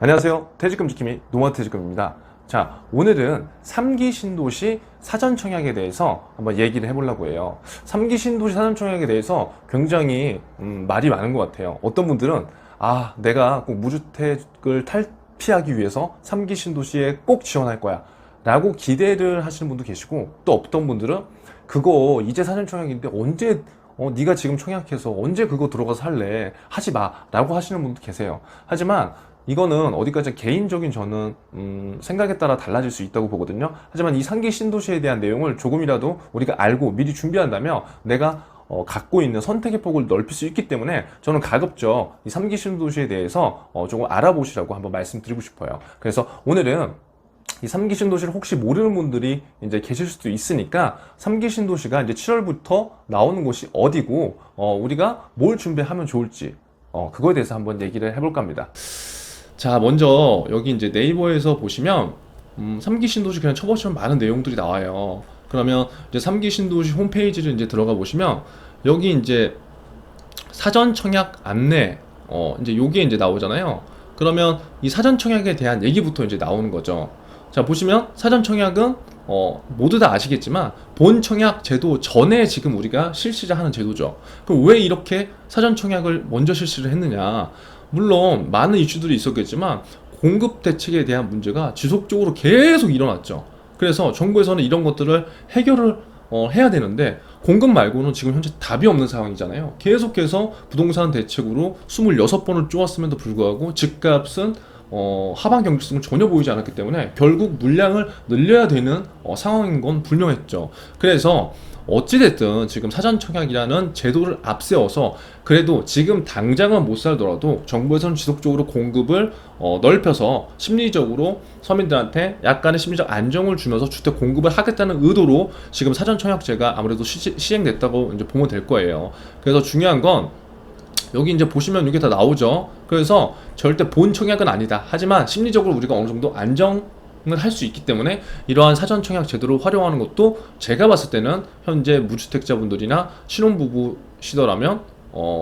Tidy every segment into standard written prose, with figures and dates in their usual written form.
안녕하세요. 퇴직금 지킴이 노마트직금입니다. 자, 오늘은 3기 신도시 사전 청약에 대해서 한번 얘기를 해보려고 해요. 3기 신도시 사전 청약에 대해서 굉장히 말이 많은 것 같아요. 어떤 분들은 내가 꼭 무주택을 탈피하기 위해서 3기 신도시에 꼭 지원할 거야 라고 기대를 하시는 분도 계시고, 또 어떤 분들은 그거 이제 사전 청약인데 언제 네가 지금 청약해서 언제 그거 들어가서 할래? 하지 마 라고 하시는 분도 계세요. 하지만 이거는 어디까지 개인적인 저는 생각에 따라 달라질 수 있다고 보거든요. 하지만 이 3기 신도시에 대한 내용을 조금이라도 우리가 알고 미리 준비한다면 내가 갖고 있는 선택의 폭을 넓힐 수 있기 때문에 저는 가급적 이 3기 신도시에 대해서 조금 알아보시라고 한번 말씀드리고 싶어요. 그래서 오늘은 이 3기 신도시를 혹시 모르는 분들이 이제 계실 수도 있으니까 3기 신도시가 이제 7월부터 나오는 곳이 어디고 우리가 뭘 준비하면 좋을지 그거에 대해서 한번 얘기를 해볼까 합니다. 자, 먼저 여기 이제 네이버에서 보시면 3기 신도시 그냥 쳐보시면 많은 내용들이 나와요. 그러면 이제 3기 신도시 홈페이지를 이제 들어가 보시면 여기 이제 사전 청약 안내 이제 요게 이제 나오잖아요. 그러면 이 사전 청약에 대한 얘기부터 이제 나오는 거죠. 자, 보시면 사전 청약은 모두 다 아시겠지만 본 청약 제도 전에 지금 우리가 실시를 하는 제도죠. 그럼 왜 이렇게 사전 청약을 먼저 실시를 했느냐? 물론 많은 이슈들이 있었겠지만 공급 대책에 대한 문제가 지속적으로 계속 일어났죠. 그래서 정부에서는 이런 것들을 해결을 해야 되는데 공급 말고는 지금 현재 답이 없는 상황이잖아요. 계속해서 부동산 대책으로 26번을 쪼았음에도 불구하고 집값은 하방 경직성은 전혀 보이지 않았기 때문에 결국 물량을 늘려야 되는 상황인 건 분명했죠. 그래서 어찌됐든 지금 사전 청약이라는 제도를 앞세워서 그래도 지금 당장은 못 살더라도 정부에서는 지속적으로 공급을 넓혀서 심리적으로 서민들한테 약간의 심리적 안정을 주면서 주택 공급을 하겠다는 의도로 지금 사전 청약제가 아무래도 시행됐다고 이제 보면 될 거예요. 그래서 중요한 건 여기 이제 보시면 이게 다 나오죠. 그래서 절대 본 청약은 아니다. 하지만 심리적으로 우리가 어느 정도 안정을 할 수 있기 때문에 이러한 사전 청약 제도를 활용하는 것도 제가 봤을 때는 현재 무주택자분들이나 신혼부부시더라면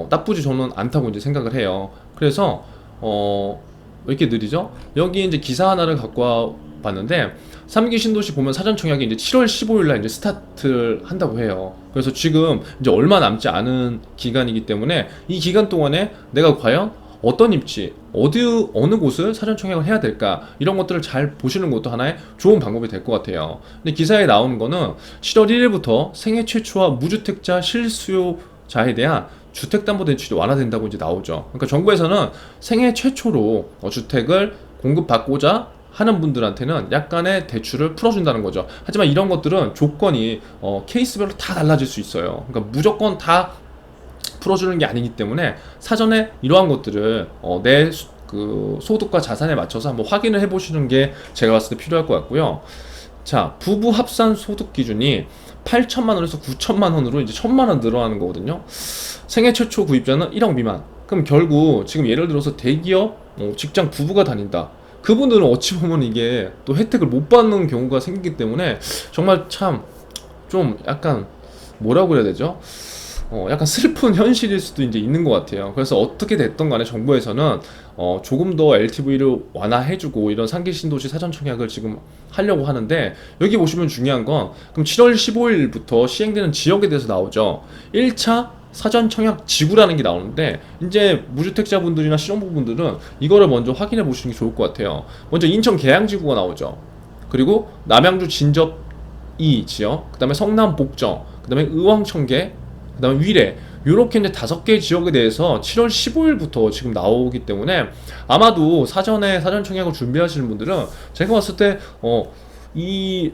나쁘지 저는 않다고 이제 생각을 해요. 그래서 왜 이렇게 느리죠? 여기 이제 기사 하나를 갖고 와 봤는데 3기 신도시 보면 사전 청약이 이제 7월 15일날 이제 스타트를 한다고 해요. 그래서 지금 이제 얼마 남지 않은 기간이기 때문에 이 기간 동안에 내가 과연 어떤 입지, 어느 곳을 사전 청약을 해야 될까 이런 것들을 잘 보시는 것도 하나의 좋은 방법이 될 것 같아요. 근데 기사에 나오는 거는 7월 1일부터 생애 최초와 무주택자 실수요자에 대한 주택담보대출이 완화된다고 이제 나오죠. 그러니까 정부에서는 생애 최초로 주택을 공급받고자 하는 분들한테는 약간의 대출을 풀어준다는 거죠. 하지만 이런 것들은 조건이 케이스별로 다 달라질 수 있어요. 그러니까 무조건 다 풀어주는 게 아니기 때문에 사전에 이러한 것들을 내 소득과 자산에 맞춰서 한번 확인을 해보시는 게 제가 봤을 때 필요할 것 같고요. 자, 부부 합산 소득 기준이 8천만 원에서 9천만 원으로 이제 1천만 원 늘어나는 거거든요. 생애 최초 구입자는 1억 미만. 그럼 결국 지금 예를 들어서 대기업 직장 부부가 다닌다. 그분들은 어찌 보면 이게 또 혜택을 못 받는 경우가 생기기 때문에 정말 참 좀 약간 뭐라고 해야 되죠? 약간 슬픈 현실일 수도 이제 있는 것 같아요. 그래서 어떻게 됐던 간에 정부에서는 조금 더 LTV를 완화해주고 이런 상기 신도시 사전 청약을 지금 하려고 하는데 여기 보시면 중요한 건 그럼 7월 15일부터 시행되는 지역에 대해서 나오죠. 1차 사전 청약 지구라는 게 나오는데 이제 무주택자분들이나 신혼부부분들은 이거를 먼저 확인해 보시는 게 좋을 것 같아요. 먼저 인천 계양지구가 나오죠. 그리고 남양주 진접 2 지역, 그 다음에 성남 복정, 그 다음에 의왕청계, 그 다음에 위례, 요렇게 이제 5개 지역에 대해서 7월 15일부터 지금 나오기 때문에 아마도 사전에 사전 청약을 준비하시는 분들은 제가 봤을 때 이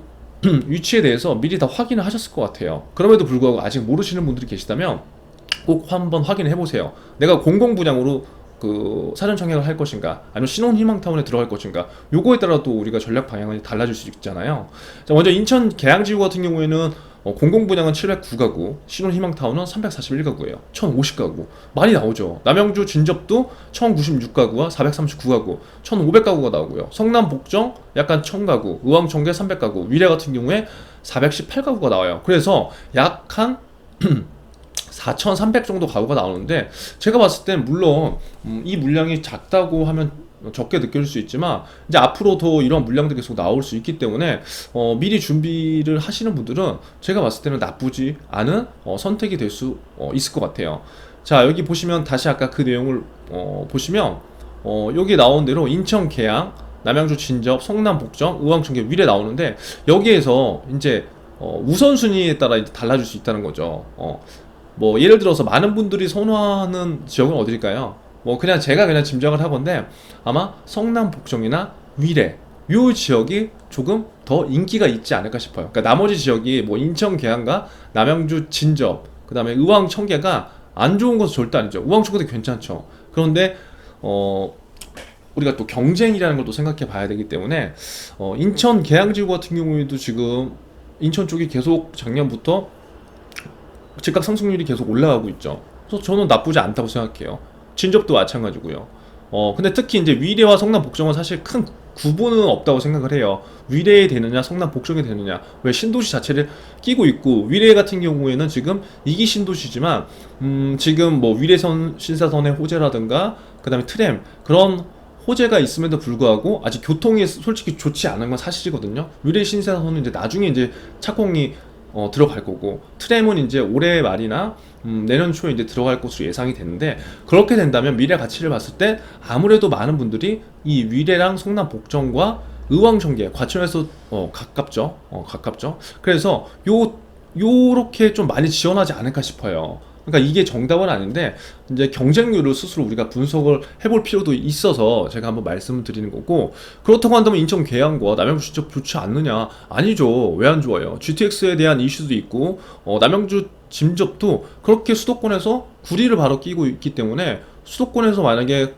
위치에 대해서 미리 다 확인을 하셨을 것 같아요. 그럼에도 불구하고 아직 모르시는 분들이 계시다면 꼭 한번 확인해 보세요. 내가 공공분양으로 사전 청약을 할 것인가 아니면 신혼희망타운에 들어갈 것인가 요거에 따라 또 우리가 전략 방향이 달라질 수 있잖아요. 자, 먼저 인천 계양지구 같은 경우에는 공공분양은 709가구, 신혼희망타운은 341가구예요. 1050가구 많이 나오죠. 남양주 진접도 1096가구와 439가구 1500가구가 나오고요. 성남 복정 약간 1000가구, 의왕청계 300가구, 위례 같은 경우에 418가구가 나와요. 그래서 약한 4,300 정도 가구가 나오는데 제가 봤을 땐 물론 이 물량이 작다고 하면 적게 느껴질 수 있지만 이제 앞으로도 이런 물량들이 계속 나올 수 있기 때문에 미리 준비를 하시는 분들은 제가 봤을 때는 나쁘지 않은 선택이 될 수 있을 것 같아요. 자, 여기 보시면 다시 아까 그 내용을 보시면 여기 나온 대로 인천 계양, 남양주 진접, 성남 복정, 의왕 청계 위례 나오는데 여기에서 이제 우선순위에 따라 이제 달라질 수 있다는 거죠. 뭐 예를 들어서 많은 분들이 선호하는 지역은 어딜까요? 뭐 그냥 제가 그냥 짐작을 하건데 아마 성남 복정이나 위례 요 지역이 조금 더 인기가 있지 않을까 싶어요. 그러니까 나머지 지역이 뭐 인천 계양과 남양주 진접, 그 다음에 의왕 청계가 안 좋은 것은 절대 아니죠. 의왕 청계도 괜찮죠. 그런데 우리가 또 경쟁이라는 걸 또 생각해 봐야 되기 때문에 인천 계양지구 같은 경우에도 지금 인천 쪽이 계속 작년부터 집값 상승률이 계속 올라가고 있죠. 그래서 저는 나쁘지 않다고 생각해요. 진접도 마찬가지고요. 근데 특히 이제 위례와 성남 복정은 사실 큰 구분은 없다고 생각을 해요. 위례에 되느냐, 성남 복정에 되느냐. 왜 신도시 자체를 끼고 있고, 위례 같은 경우에는 지금 2기 신도시지만, 지금 뭐 위례선 신사선의 호재라든가, 그 다음에 트램, 그런 호재가 있음에도 불구하고 아직 교통이 솔직히 좋지 않은 건 사실이거든요. 위례 신사선은 이제 나중에 이제 착공이 들어갈 거고, 트램은 이제 올해 말이나 내년 초에 이제 들어갈 것으로 예상이 되는데, 그렇게 된다면 미래 가치를 봤을 때 아무래도 많은 분들이 이 위례랑 성남 복정과 의왕 청계 과천에서 가깝죠. 가깝죠. 그래서 요렇게 좀 많이 지원하지 않을까 싶어요. 그러니까 이게 정답은 아닌데 이제 경쟁률을 스스로 우리가 분석을 해볼 필요도 있어서 제가 한번 말씀을 드리는 거고, 그렇다고 한다면 인천 계양과 남양주 진짜 좋지 않느냐? 아니죠. 왜 안 좋아요? GTX에 대한 이슈도 있고 남양주 진접도 그렇게 수도권에서 구리를 바로 끼고 있기 때문에 수도권에서 만약에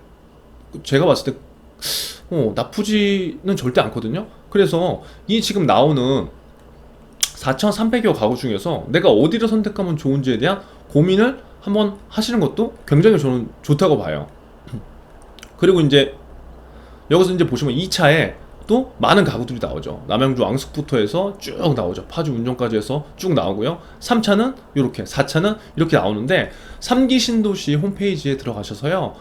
제가 봤을 때 나쁘지는 절대 않거든요. 그래서 이 지금 나오는 4,300여 가구 중에서 내가 어디를 선택하면 좋은지에 대한 고민을 한번 하시는 것도 굉장히 저는 좋다고 봐요. 그리고 이제 여기서 이제 보시면 2차에 또 많은 가구들이 나오죠. 남양주 왕숙부터 해서 쭉 나오죠. 파주 운정까지 해서 쭉 나오고요. 3차는 이렇게, 4차는 이렇게 나오는데 3기 신도시 홈페이지에 들어가셔서요.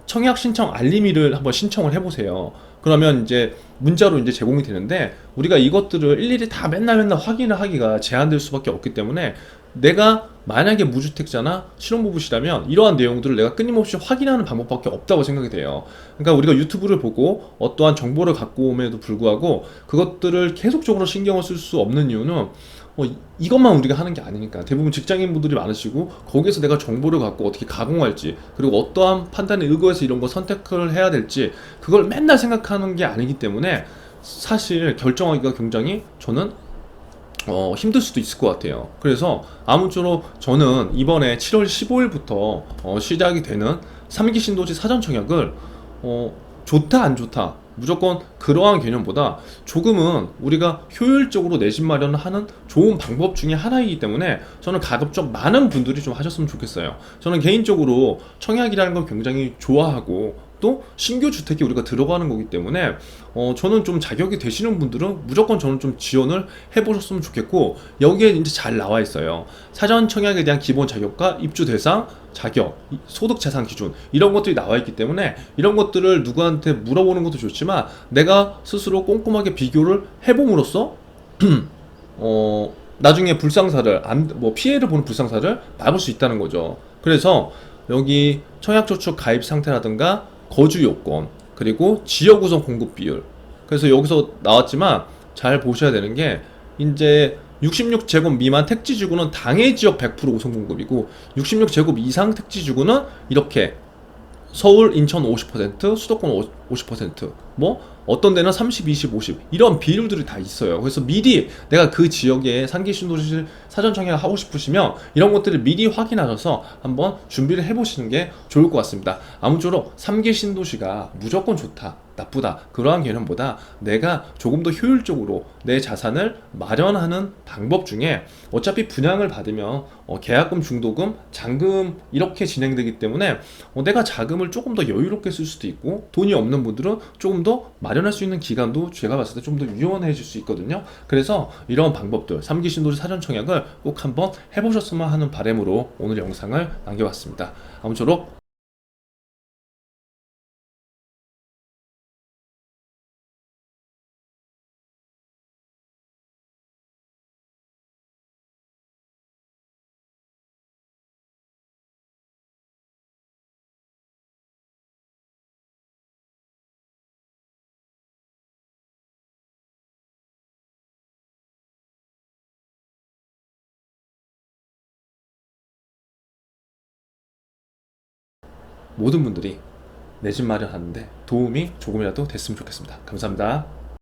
청약 신청 알림이를 한번 신청을 해보세요. 그러면 이제 문자로 이제 제공이 되는데, 우리가 이것들을 일일이 다 맨날 확인을 하기가 제한될 수밖에 없기 때문에 내가 만약에 무주택자나 신혼부부시라면 이러한 내용들을 내가 끊임없이 확인하는 방법밖에 없다고 생각이 돼요. 그러니까 우리가 유튜브를 보고 어떠한 정보를 갖고 옴에도 불구하고 그것들을 계속적으로 신경을 쓸 수 없는 이유는 이것만 우리가 하는 게 아니니까. 대부분 직장인분들이 많으시고 거기서 내가 정보를 갖고 어떻게 가공할지, 그리고 어떠한 판단에 의거해서 이런 거 선택을 해야 될지 그걸 맨날 생각하는 게 아니기 때문에 사실 결정하기가 굉장히 저는 힘들 수도 있을 것 같아요. 그래서 아무쪼록 저는 이번에 7월 15일부터 시작이 되는 3기 신도시 사전 청약을 좋다 안 좋다 무조건 그러한 개념보다 조금은 우리가 효율적으로 내 집 마련을 하는 좋은 방법 중에 하나이기 때문에 저는 가급적 많은 분들이 좀 하셨으면 좋겠어요. 저는 개인적으로 청약이라는 걸 굉장히 좋아하고 또 신규 주택에 우리가 들어가는 거기 때문에 저는 좀 자격이 되시는 분들은 무조건 저는 좀 지원을 해보셨으면 좋겠고, 여기에 이제 잘 나와 있어요. 사전 청약에 대한 기본 자격과 입주 대상, 자격, 소득 자산 기준 이런 것들이 나와 있기 때문에 이런 것들을 누구한테 물어보는 것도 좋지만 내가 스스로 꼼꼼하게 비교를 해봄으로써 나중에 불상사를 피해를 보는 불상사를 막을 수 있다는 거죠. 그래서 여기 청약저축 가입 상태라든가 거주 요건, 그리고 지역 구성 공급 비율. 그래서 여기서 나왔지만 잘 보셔야 되는 게, 이제 66제곱 미만 택지지구는 당해 지역 100% 우선 공급이고, 66제곱 이상 택지지구는 이렇게 서울, 인천 50%, 수도권 50%, 뭐 어떤 데는 30, 20, 50 이런 비율들이 다 있어요. 그래서 미리 내가 그 지역에 상기 신도시 사전 청약을 하고 싶으시면 이런 것들을 미리 확인하셔서 한번 준비를 해보시는 게 좋을 것 같습니다. 아무쪼록 3기 신도시가 무조건 좋다, 나쁘다 그러한 개념보다 내가 조금 더 효율적으로 내 자산을 마련하는 방법 중에, 어차피 분양을 받으면 계약금, 중도금, 잔금 이렇게 진행되기 때문에 내가 자금을 조금 더 여유롭게 쓸 수도 있고, 돈이 없는 분들은 조금 더 마련할 수 있는 기간도 제가 봤을 때 좀 더 유연해질 수 있거든요. 그래서 이런 방법들 3기 신도시 사전 청약을 꼭 한번 해보셨으면 하는 바람으로 오늘 영상을 남겨봤습니다. 아무쪼록 모든 분들이 내 집 마련하는데 도움이 조금이라도 됐으면 좋겠습니다. 감사합니다.